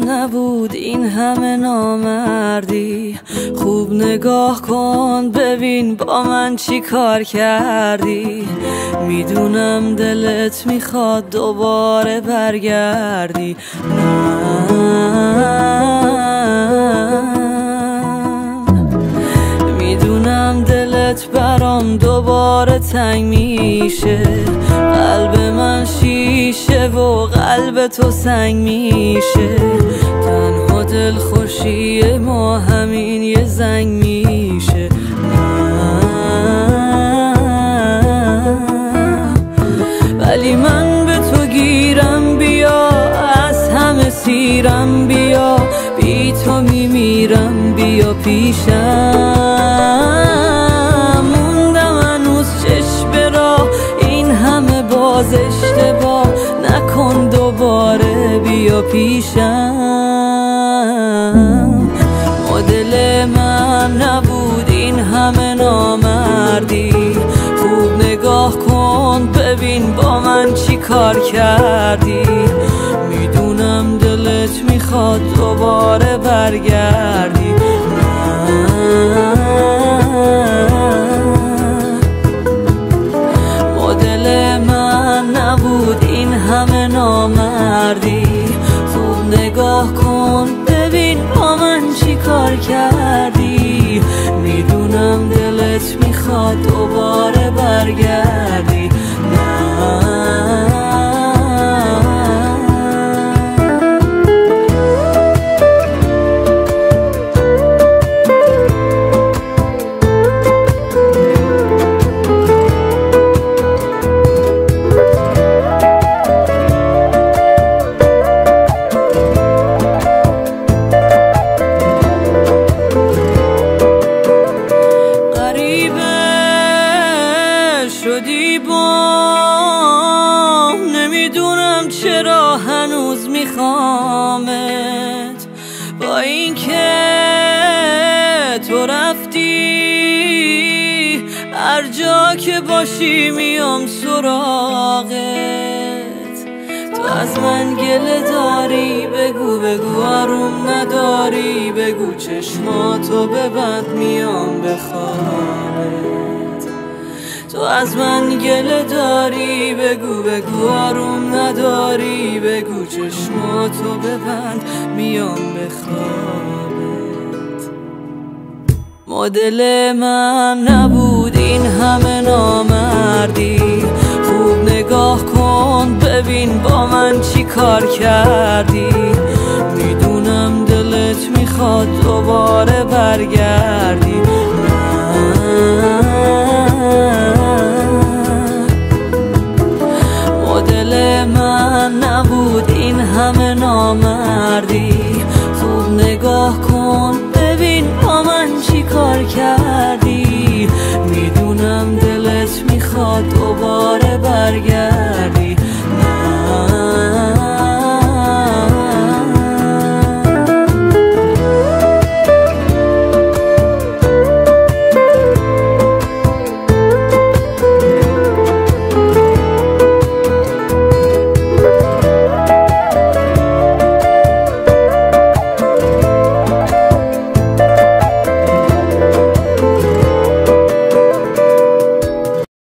نبود این همه نامردی. خوب نگاه کن ببین با من چی کار کردی. میدونم دلت میخواد دوباره برگردی. میدونم دلت برام دوباره تنگ میشه. قلب من شیشه و قلب تو سنگ میشه. تنها دل خوشی ما همین یه زنگ میشه. ولی من به تو گیرم بیا، از همه سیرم بیا، بی تو میمیرم بیا پیشم. موندم هنوز چشم راه، این همه باز اشتباه نکن دوباره بیا پیشم. مدل من نبود این همه نامردی. خوب نگاه کن ببین با من چی کار کردی. میدونم دلت میخواد دوباره برگردی. مدل من نبود این همه نامردی. خوب نگاه کن ببین با من چی کار کردی. میدونم دلت میخواد دوباره برگردی. شدی با نمیدونم چرا هنوز میخوامت. با اینکه تو رفتی هر جا که باشی میام سراغت. تو از من گله داری بگو بگو، آروم نداری بگو، چشماتو ببند میام بخوابت. تو از من گله داری بگو بگو، آروم نداری بگو، چشماتو ببند میام بخوابت. مدل من نبود این همه نامردی. خوب نگاه کن ببین با من چی کار کردی. میدونم دلت میخواد دوباره برگردی. مدل من نبود این همه نامردی. خوب نگاه کن ببین با من چی کار کردی. میدونم دلت میخواد دوباره برگردی.